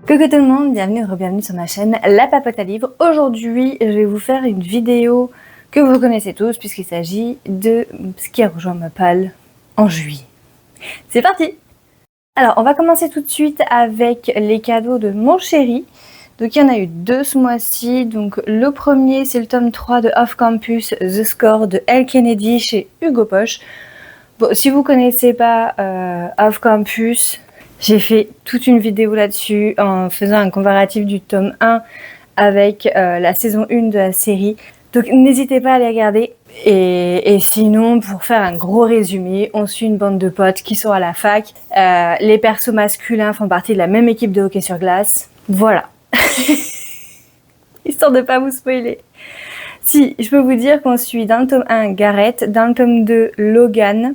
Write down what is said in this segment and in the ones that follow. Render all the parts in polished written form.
Coucou tout le monde, bienvenue ou bienvenue sur ma chaîne La Papote à Livres. Aujourd'hui, je vais vous faire une vidéo que vous connaissez tous puisqu'il s'agit de ce qui a rejoint ma palle en juillet. C'est parti! Alors, on va commencer tout de suite avec les cadeaux de mon chéri. Donc, il y en a eu deux ce mois-ci. Donc, le premier, c'est le tome 3 de Off Campus, The Score de Elle Kennedy chez Hugo Poche. Bon, si vous connaissez pas Off Campus, j'ai fait toute une vidéo là-dessus en faisant un comparatif du tome 1 avec la saison 1 de la série. Donc n'hésitez pas à les regarder. Et sinon, pour faire un gros résumé, on suit une bande de potes qui sont à la fac. Les persos masculins font partie de la même équipe de hockey sur glace. Voilà. Histoire de pas vous spoiler. Si, je peux vous dire qu'on suit dans le tome 1 Gareth, dans le tome 2 Logan.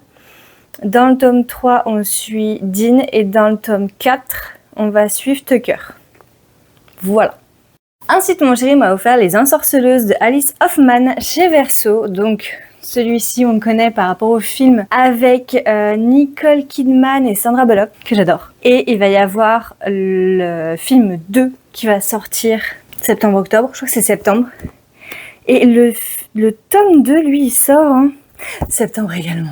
Dans le tome 3, on suit Dean et dans le tome 4, on va suivre Tucker. Voilà. Ensuite, mon chéri m'a offert Les Ensorceleuses de Alice Hoffman chez Verso. Donc, celui-ci, on le connaît par rapport au film avec Nicole Kidman et Sandra Bullock, que j'adore. Et il va y avoir le film 2 qui va sortir septembre-octobre. Je crois que c'est septembre. Et le tome 2, lui, il sort en septembre également.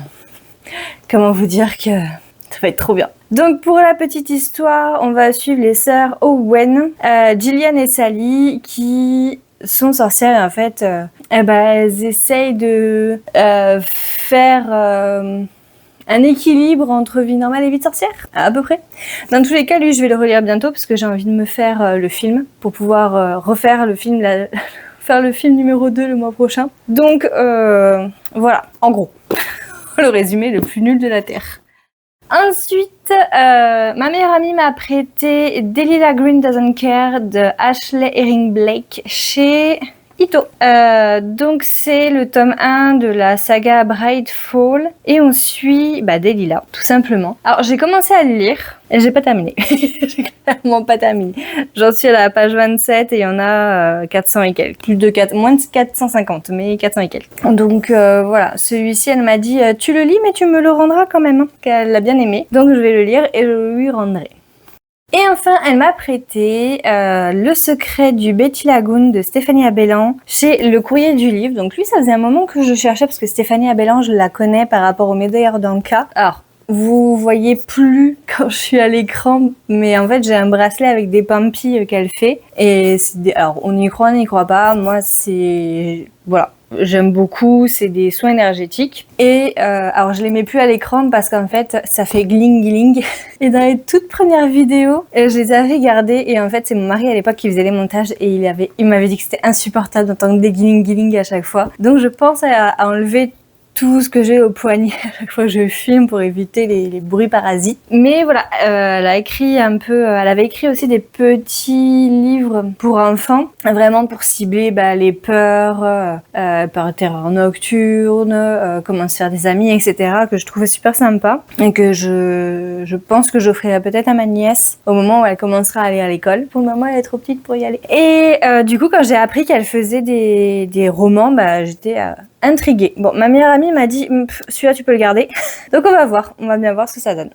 Comment vous dire que ça va être trop bien. Donc pour la petite histoire, on va suivre les sœurs Owen, Gillian et Sally, qui sont sorcières et en fait, elles essayent de faire un équilibre entre vie normale et vie de sorcière, à peu près. Dans tous les cas, lui, je vais le relire bientôt parce que j'ai envie de me faire le film pour pouvoir refaire le film, faire le film numéro 2 le mois prochain. Donc voilà, en gros. Le résumé le plus nul de la Terre. Ensuite, ma meilleure amie m'a prêté Delilah Green Doesn't Care de Ashley Herring Blake chez Ito. Donc c'est le tome 1 de la saga Bright Fall et on suit Delilah, tout simplement. Alors j'ai commencé à le lire et j'ai pas terminé. J'ai clairement pas terminé. J'en suis à la page 27 et il y en a 400 et quelques. Moins de 450, mais 400 et quelques. Donc voilà, celui-ci elle m'a dit tu le lis mais tu me le rendras quand même, hein, qu'elle l'a bien aimé. Donc je vais le lire et je lui rendrai. Et enfin, elle m'a prêté Le secret du Betty Lagoon de Stéphanie Abellan chez Le Courrier du Livre. Donc lui, ça faisait un moment que je cherchais parce que Stéphanie Abellan, je la connais par rapport au Médailleur d'Anka. Alors, vous voyez plus quand je suis à l'écran, mais en fait, j'ai un bracelet avec des pampis qu'elle fait. Et alors, on y croit, on n'y croit pas. Moi, c'est... Voilà. J'aime beaucoup, c'est des soins énergétiques. Et alors je les mets plus à l'écran parce qu'en fait ça fait gling gling. Et dans les toutes premières vidéos, je les avais gardées et en fait c'est mon mari à l'époque qui faisait les montages et il m'avait dit que c'était insupportable d'entendre des gling gling à chaque fois. Donc je pense à enlever tout ce que j'ai au poignet à chaque fois que je filme pour éviter les bruits parasites. Mais voilà, elle avait écrit aussi des petits livres pour enfants, vraiment pour cibler les peurs, peur, terreur nocturne, comment se faire des amis, etc. que je trouvais super sympa et que je pense que j'offrirai peut-être à ma nièce au moment où elle commencera à aller à l'école. Pour le moment, elle est trop petite pour y aller. Et du coup, quand j'ai appris qu'elle faisait des romans, j'étais intriguée. Bon, ma meilleure amie m'a dit celui-là tu peux le garder. Donc on va bien voir ce que ça donne.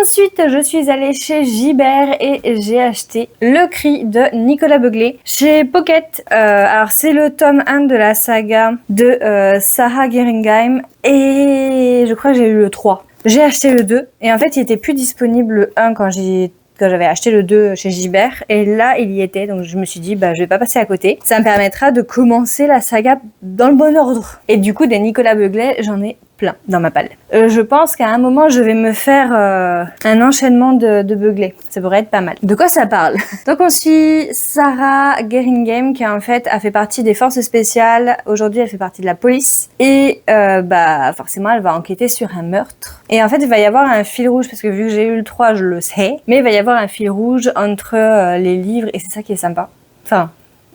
Ensuite, je suis allée chez Gibert et j'ai acheté Le Cri de Nicolas Beuglet chez Pocket. Alors c'est le tome 1 de la saga de Sarah Geringeim et je crois que j'ai eu le 3. J'ai acheté le 2 et en fait il était plus disponible le 1 quand j'avais acheté le 2 chez Gibert et là il y était, donc je me suis dit je vais pas passer à côté, ça me permettra de commencer la saga dans le bon ordre. Et du coup des Nicolas Beuglet j'en ai plein dans ma palle. Je pense qu'à un moment je vais me faire un enchaînement de Beuglet, ça pourrait être pas mal. De quoi ça parle? Donc on suit Sarah Geringeim qui en fait a fait partie des forces spéciales, aujourd'hui elle fait partie de la police et forcément elle va enquêter sur un meurtre. Et en fait il va y avoir un fil rouge parce que vu que j'ai eu le 3 je le sais, mais il va y avoir un fil rouge entre les livres et c'est ça qui est sympa. Enfin,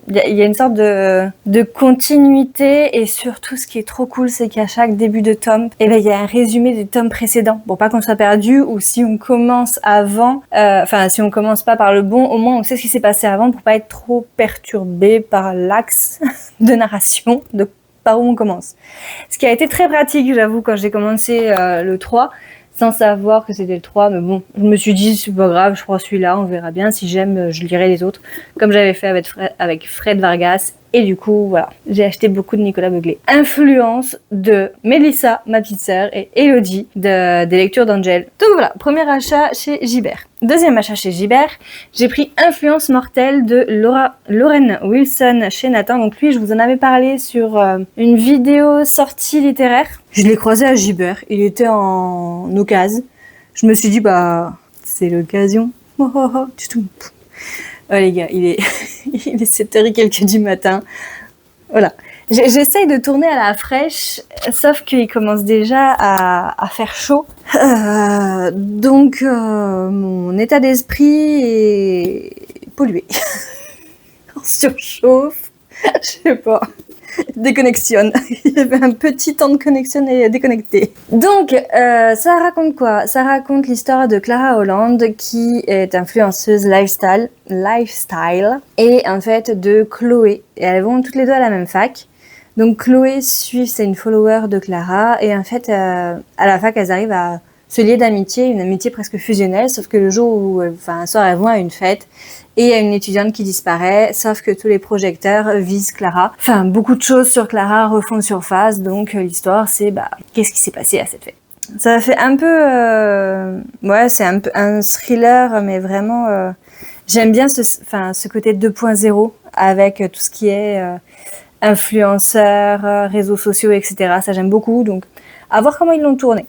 il y a une sorte de continuité et surtout ce qui est trop cool c'est qu'à chaque début de tome il y a un résumé des tomes précédents pour pas qu'on soit perdu ou si on commence avant, si on commence pas par le bon, au moins on sait ce qui s'est passé avant pour pas être trop perturbé par l'axe de narration de par où on commence. Ce qui a été très pratique j'avoue quand j'ai commencé le 3 sans savoir que c'était le 3, mais bon, je me suis dit, c'est pas grave, je prends celui-là, on verra bien, si j'aime, je lirai les autres, comme j'avais fait avec Fred Vargas, et du coup, voilà, j'ai acheté beaucoup de Nicolas Beuglet. Influence de Mélissa, ma petite sœur, et Elodie, des lectures d'Angel. Donc voilà, premier achat chez Gibert. Deuxième achat chez Gibert, j'ai pris Influence mortelle de Lauren Wilson chez Nathan. Donc lui, je vous en avais parlé sur une vidéo sortie littéraire. Je l'ai croisé à Gibert, il était en occasion. Je me suis dit, bah, c'est l'occasion. Oh, oh, oh, oh les gars, il est 7h et quelques du matin. Voilà. J'essaye de tourner à la fraîche, sauf qu'il commence déjà à faire chaud. Donc, mon état d'esprit est pollué. On surchauffe. Je sais pas. Déconnexion. Il y avait un petit temps de connexion et déconnecté. Donc, ça raconte quoi? Ça raconte l'histoire de Clara Holland, qui est influenceuse lifestyle, et en fait de Chloé. Et elles vont toutes les deux à la même fac. Donc Chloé c'est une follower de Clara, et en fait, à la fac, elles arrivent à se lier d'amitié, une amitié presque fusionnelle, sauf que le jour où, un soir, elles vont à une fête, et il y a une étudiante qui disparaît, sauf que tous les projecteurs visent Clara. Enfin, beaucoup de choses sur Clara refont surface, donc l'histoire, c'est, qu'est-ce qui s'est passé à cette fête? Ça fait un peu... ouais, c'est un peu un thriller, mais vraiment... j'aime bien ce côté 2.0, avec tout ce qui est influenceurs, réseaux sociaux, etc. Ça, j'aime beaucoup, donc à voir comment ils l'ont tourné.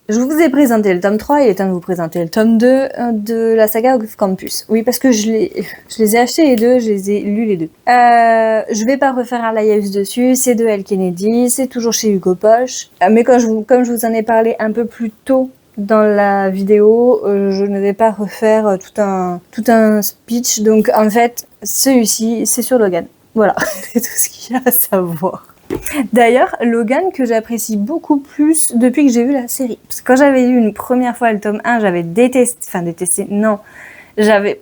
Je vous ai présenté le tome 3, il est temps de vous présenter le tome 2 de la saga Off Campus. Oui, parce que je les ai achetés les deux, je les ai lus les deux. Je vais pas refaire un laïus dessus, c'est de L. Kennedy, c'est toujours chez Hugo Poche. Mais comme je vous en ai parlé un peu plus tôt dans la vidéo, je ne vais pas refaire tout un speech. Donc en fait, celui-ci, c'est sur Logan. Voilà, c'est tout ce qu'il y a à savoir. D'ailleurs, Logan, que j'apprécie beaucoup plus depuis que j'ai vu la série. Parce que quand j'avais lu une première fois le tome 1, j'avais détesté, non, j'avais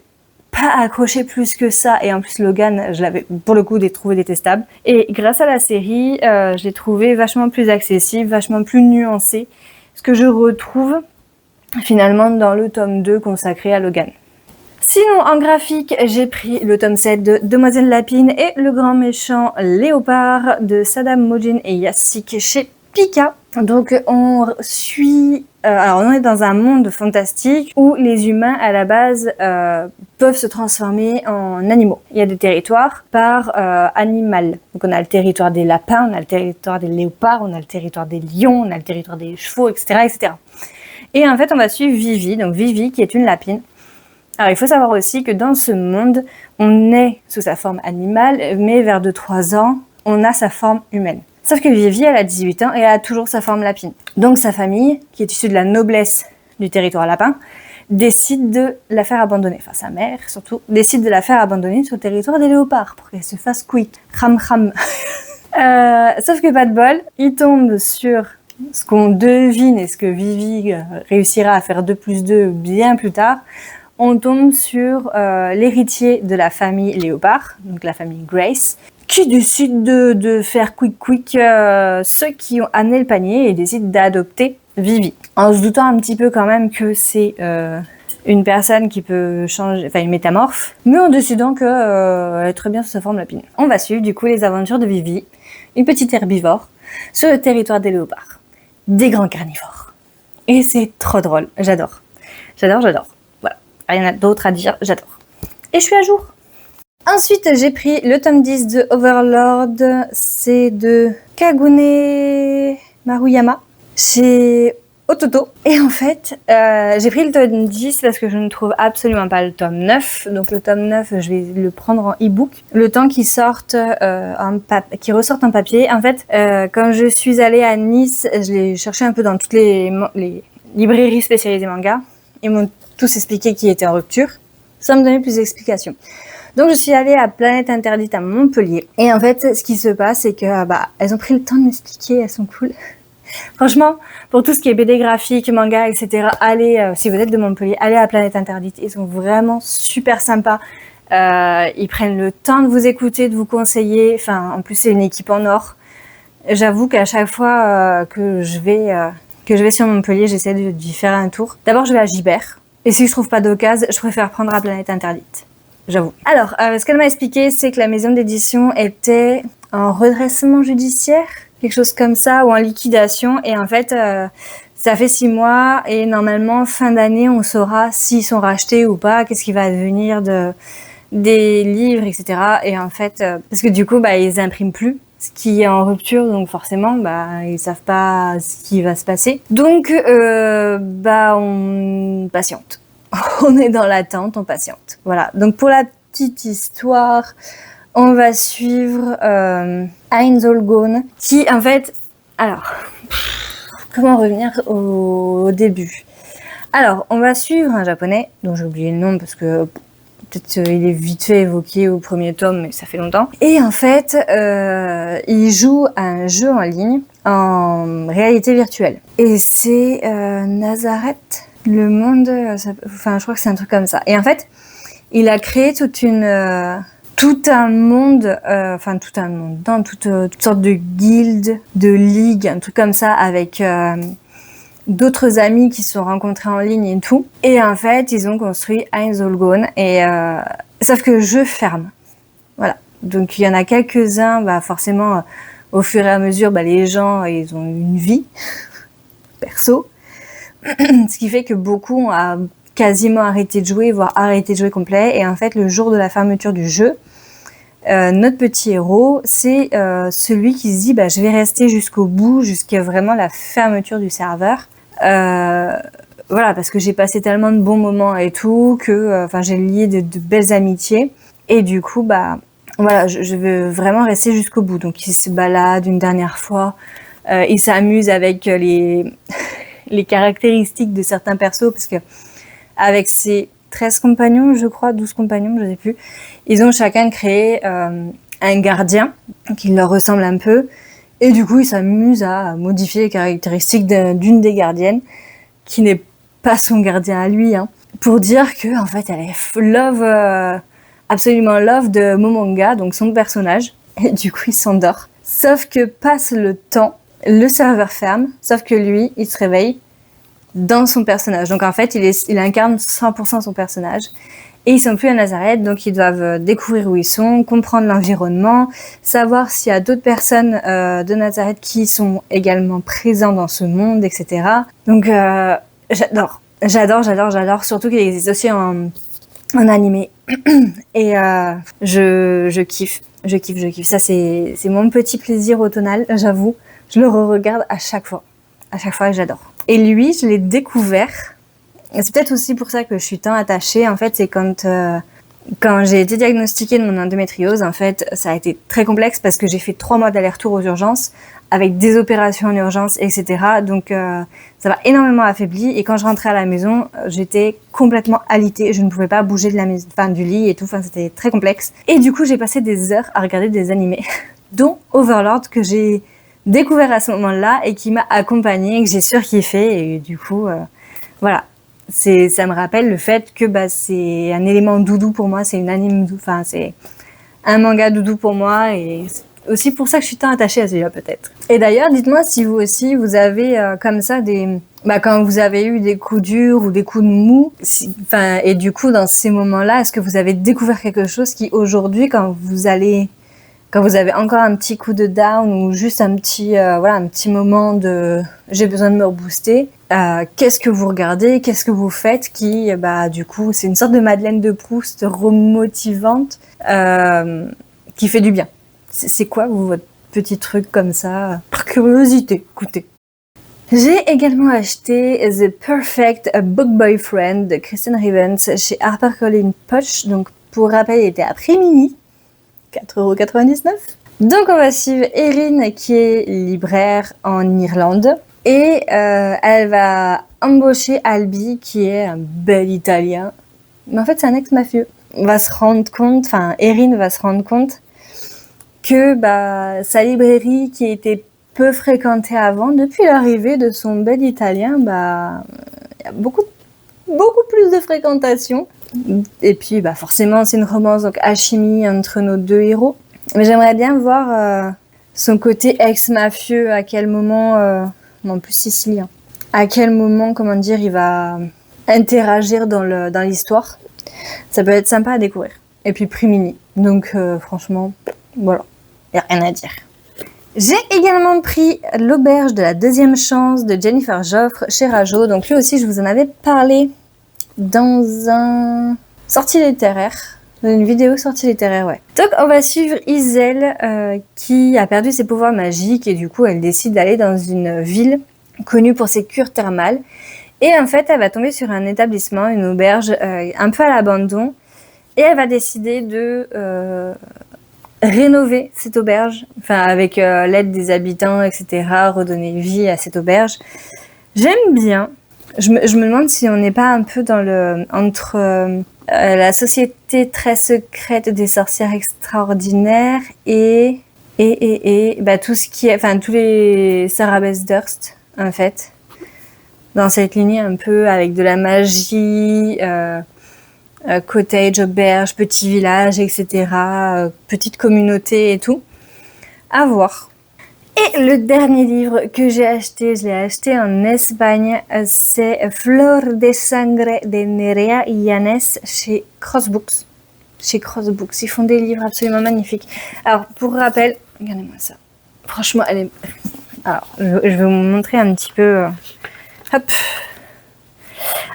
pas accroché plus que ça. Et en plus, Logan, je l'avais pour le coup trouvé détestable. Et grâce à la série, je l'ai trouvé vachement plus accessible, vachement plus nuancé. Ce que je retrouve finalement dans le tome 2 consacré à Logan. Sinon, en graphique, j'ai pris le tome 7 de Demoiselle Lapine et Le Grand Méchant Léopard de Sadam Mojin et Yassik chez Pika. Donc, on suit... alors, on est dans un monde fantastique où les humains, à la base, peuvent se transformer en animaux. Il y a des territoires par animal. Donc, on a le territoire des lapins, on a le territoire des léopards, on a le territoire des lions, on a le territoire des chevaux, etc., etc. Et en fait, on va suivre Vivi, donc Vivi qui est une lapine. Alors, il faut savoir aussi que dans ce monde, on est sous sa forme animale, mais vers 2-3 ans, on a sa forme humaine. Sauf que Vivi, elle a 18 ans et elle a toujours sa forme lapine. Donc, sa famille, qui est issue de la noblesse du territoire lapin, décide de la faire abandonner. Enfin, sa mère, surtout, décide de la faire abandonner sur le territoire des léopards pour qu'elle se fasse quick. Ram. Sauf que pas de bol, il tombe sur ce qu'on devine et ce que Vivi réussira à faire 2+2 bien plus tard. On tombe sur l'héritier de la famille Léopard, donc la famille Grace, qui décide de faire quick ceux qui ont amené le panier et décide d'adopter Vivi. En se doutant un petit peu quand même que c'est une personne qui peut changer, enfin une métamorphe, mais en décidant qu'elle est très bien sous sa forme lapine. On va suivre du coup les aventures de Vivi, une petite herbivore, sur le territoire des léopards, des grands carnivores. Et c'est trop drôle, j'adore. Rien d'autre à dire, j'adore. Et je suis à jour. Ensuite, j'ai pris le tome 10 de Overlord. C'est de Kagune Maruyama chez Ototo. Et en fait, j'ai pris le tome 10 parce que je ne trouve absolument pas le tome 9. Donc le tome 9, je vais le prendre en e-book. Le temps qu'il sorte qu'il ressorte en papier. En fait, quand je suis allée à Nice, je l'ai cherché un peu dans toutes les librairies spécialisées manga. Ils m'ont tous expliqué qu'il était en rupture, sans me donner plus d'explications. Donc je suis allée à Planète Interdite à Montpellier. Et en fait, ce qui se passe, c'est que elles ont pris le temps de m'expliquer, elles sont cool. Franchement, pour tout ce qui est BD graphique, manga, etc., allez, si vous êtes de Montpellier, allez à Planète Interdite. Ils sont vraiment super sympas. Ils prennent le temps de vous écouter, de vous conseiller. Enfin, en plus, c'est une équipe en or. J'avoue qu'à chaque fois que je vais que je vais sur Montpellier, j'essaie d'y faire un tour. D'abord, je vais à Gibert. Et si je trouve pas d'occasion, je préfère prendre la Planète Interdite. J'avoue. Alors, ce qu'elle m'a expliqué, c'est que la maison d'édition était en redressement judiciaire, quelque chose comme ça, ou en liquidation. Et en fait, ça fait 6 mois et normalement, fin d'année, on saura s'ils sont rachetés ou pas, qu'est-ce qui va devenir des livres, etc. Et en fait, parce que du coup, ils impriment plus, ce qui est en rupture, donc forcément, ils savent pas ce qui va se passer. Donc, on patiente. On est dans l'attente, on patiente. Voilà. Donc, pour la petite histoire, on va suivre Heinz Holgone, qui, en fait... Alors, comment revenir au début? Alors, on va suivre un japonais, dont j'ai oublié le nom parce que peut-être il est vite fait évoqué au premier tome, mais ça fait longtemps. Et en fait, il joue à un jeu en ligne en réalité virtuelle. Et c'est Nazareth, le monde... je crois que c'est un truc comme ça. Et en fait, il a créé tout un monde, dans toutes sortes de guildes, de ligues, un truc comme ça, avec d'autres amis qui se sont rencontrés en ligne et tout. Et en fait, ils ont construit Heinz Holgone, sauf que le jeu ferme. Voilà. Donc, il y en a quelques-uns, forcément, au fur et à mesure, les gens, ils ont une vie perso. Ce qui fait que beaucoup ont quasiment arrêté de jouer, voire arrêté de jouer complet. Et en fait, le jour de la fermeture du jeu, notre petit héros, c'est celui qui se dit je vais rester jusqu'au bout, jusqu'à vraiment la fermeture du serveur. Voilà, parce que j'ai passé tellement de bons moments et tout, que j'ai lié de belles amitiés. Et du coup, voilà, je veux vraiment rester jusqu'au bout. Donc il se balade une dernière fois, il s'amuse avec les caractéristiques de certains persos, parce que avec ses 13 compagnons, je crois, 12 compagnons, je sais plus, ils ont chacun créé un gardien qui leur ressemble un peu, et du coup ils s'amusent à modifier les caractéristiques d'une des gardiennes, qui n'est pas son gardien à lui, pour dire que en fait elle est absolument love de Momonga, donc son personnage, et du coup il s'endort. Sauf que passe le temps, le serveur ferme, sauf que lui, il se réveille dans son personnage. Donc en fait, il incarne 100% son personnage. Et ils sont plus à Nazareth, donc ils doivent découvrir où ils sont, comprendre l'environnement, savoir s'il y a d'autres personnes de Nazareth qui sont également présents dans ce monde, etc. Donc j'adore, surtout qu'il existe aussi en animé. Et je kiffe. Ça, c'est mon petit plaisir automnal, j'avoue. Je le re-regarde à chaque fois que j'adore. Et lui, je l'ai découvert. Et c'est peut-être aussi pour ça que je suis tant attachée. En fait, c'est quand j'ai été diagnostiquée de mon endométriose, en fait, ça a été très complexe parce que j'ai fait 3 mois d'aller-retour aux urgences avec des opérations en urgence, etc. Donc, ça m'a énormément affaiblie. Et quand je rentrais à la maison, j'étais complètement alitée. Je ne pouvais pas bouger de la maison, du lit et tout. C'était très complexe. Et du coup, j'ai passé des heures à regarder des animés, dont Overlord, que j'ai découvert à ce moment-là et qui m'a accompagnée, que j'ai surkiffé. Et du coup, voilà. Ça me rappelle le fait que c'est un élément doudou pour moi, c'est une anime doudou, c'est un manga doudou pour moi, et c'est aussi pour ça que je suis tant attachée à celui-là peut-être. Et d'ailleurs, dites-moi si vous aussi vous avez comme ça quand vous avez eu des coups durs ou des coups de mou, et du coup dans ces moments-là, est-ce que vous avez découvert quelque chose qui aujourd'hui, quand vous avez encore un petit coup de down ou juste un petit moment de j'ai besoin de me rebooster, qu'est-ce que vous regardez, qu'est-ce que vous faites qui, du coup, c'est une sorte de Madeleine de Proust remotivante qui fait du bien. C'est quoi, votre petit truc comme ça? Par curiosité, écoutez. J'ai également acheté The Perfect Book Boyfriend de Kristen Rivens chez HarperCollins Poche. Donc, pour rappel, il était à prix mini. 4,99 €. Donc on va suivre Erin qui est libraire en Irlande et elle va embaucher Albi qui est un bel Italien, mais en fait c'est un ex-mafieux. Erin va se rendre compte que sa librairie qui était peu fréquentée avant, depuis l'arrivée de son bel Italien, il y a beaucoup plus de fréquentation. Et puis forcément c'est une romance, donc alchimie entre nos deux héros. Mais j'aimerais bien voir son côté ex-mafieux, à quel moment, en plus sicilien, à quel moment, comment dire, il va interagir dans l'histoire. Ça peut être sympa à découvrir. Et puis prix mini. Donc franchement, voilà, il n'y a rien à dire. J'ai également pris L'Auberge de la deuxième chance de Jennifer Joffre chez Rajo. Donc lui aussi, je vous en avais parlé dans un sortie littéraire. Dans une vidéo sortie littéraire, ouais. Donc on va suivre Iselle qui a perdu ses pouvoirs magiques et du coup elle décide d'aller dans une ville connue pour ses cures thermales. Et en fait, elle va tomber sur un établissement, une auberge un peu à l'abandon. Et elle va décider de rénover cette auberge, enfin avec l'aide des habitants, etc., redonner vie à cette auberge. J'aime bien. Je me demande si on n'est pas un peu dans entre la société très secrète des sorcières extraordinaires et tout ce qui est, enfin tous les Sarah Beth Durst en fait, dans cette lignée un peu avec de la magie. Cottage, auberge, petit village, etc. Petite communauté et tout. À voir. Et le dernier livre que j'ai acheté, je l'ai acheté en Espagne, c'est Flor de Sangre de Nerea Llanes chez Crossbooks. Chez Crossbooks, ils font des livres absolument magnifiques. Alors, pour rappel, regardez-moi ça. Franchement, elle est... Alors, je vais vous montrer un petit peu... Hop.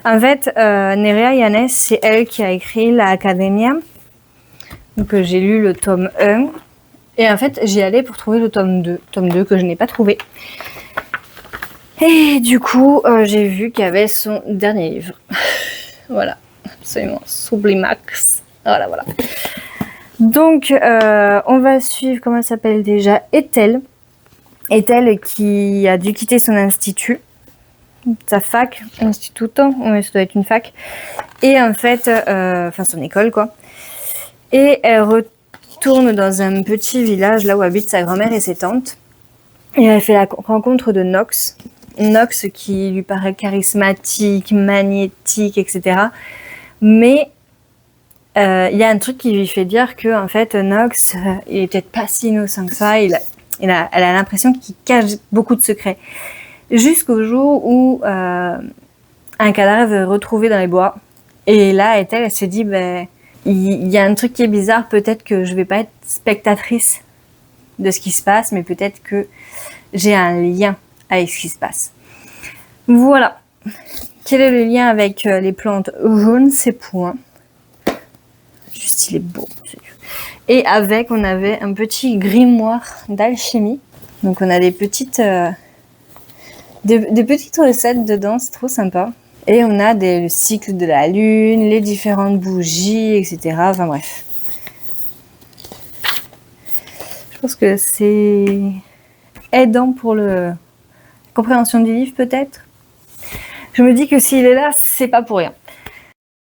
En fait, Nerea Llanes, c'est elle qui a écrit La Academia. Donc j'ai lu le tome 1. Et en fait, j'y allais pour trouver le tome 2. Tome 2 que je n'ai pas trouvé. Et du coup, j'ai vu qu'il y avait son dernier livre. Voilà, absolument sublimax. Voilà, voilà. Donc, on va suivre, comment elle s'appelle déjà, Ethel. Ethel qui a dû quitter son institut. Sa fac, instituto, ouais, ça doit être une fac. Et en fait, enfin son école quoi. Et elle retourne dans un petit village là où habitent sa grand-mère et ses tantes. Et elle fait la rencontre de Nox. Nox qui lui paraît charismatique, magnétique, etc. Mais il y a un truc qui lui fait dire que en fait Nox, il est peut-être pas si innocent que ça. Elle a l'impression qu'il cache beaucoup de secrets. Jusqu'au jour où un cadavre est retrouvé dans les bois. Et là, elle se dit, il y a un truc qui est bizarre, peut-être que je vais pas être spectatrice de ce qui se passe, mais peut-être que j'ai un lien avec ce qui se passe. Voilà. Quel est le lien avec les plantes? Je ne sais point. Juste, il est beau. Et avec, on avait un petit grimoire d'alchimie. Donc, on a des petites... Des petites recettes dedans, c'est trop sympa. Et on a le cycle de la lune, les différentes bougies, etc. Enfin bref. Je pense que c'est aidant pour la compréhension du livre peut-être. Je me dis que s'il est là, c'est pas pour rien.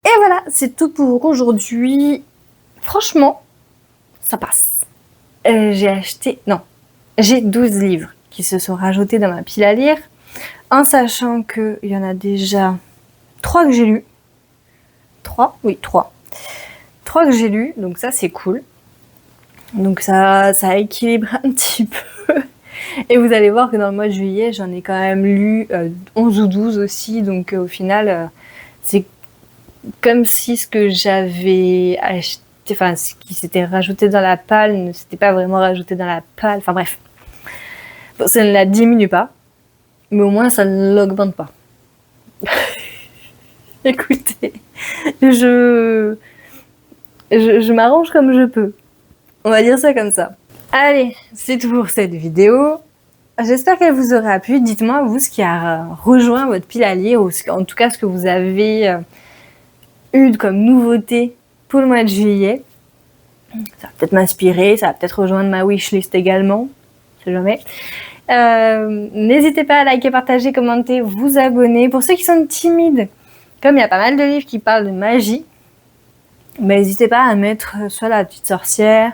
Et voilà, c'est tout pour aujourd'hui. Franchement, ça passe. J'ai 12 livres qui se sont rajoutés dans ma pile à lire. En sachant qu'il y en a déjà 3 que j'ai lus. 3 Oui, 3. 3 que j'ai lus, donc ça c'est cool. Donc ça équilibre un petit peu. Et vous allez voir que dans le mois de juillet, j'en ai quand même lu 11 ou 12 aussi. Donc au final, c'est comme si ce que j'avais acheté, enfin ce qui s'était rajouté dans la palle ne s'était pas vraiment rajouté dans la palle. Enfin bref. Bon, ça ne la diminue pas. Mais au moins, ça ne l'augmente pas. Écoutez, je m'arrange comme je peux. On va dire ça comme ça. Allez, c'est tout pour cette vidéo. J'espère qu'elle vous aura plu. Dites-moi, vous, ce qui a rejoint votre pile à lire, ou en tout cas, ce que vous avez eu comme nouveauté pour le mois de juillet. Ça va peut-être m'inspirer, ça va peut-être rejoindre ma wishlist également. Je sais jamais. N'hésitez pas à liker, partager, commenter, vous abonner. Pour ceux qui sont timides, comme il y a pas mal de livres qui parlent de magie, n'hésitez pas à mettre soit la petite sorcière,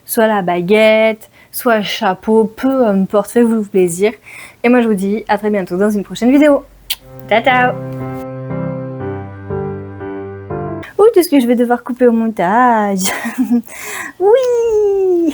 soit la baguette, soit le chapeau, peu importe, faites-vous plaisir. Et moi je vous dis à très bientôt dans une prochaine vidéo. Ciao ciao. Ouh, tout ce que je vais devoir couper au montage. Oui.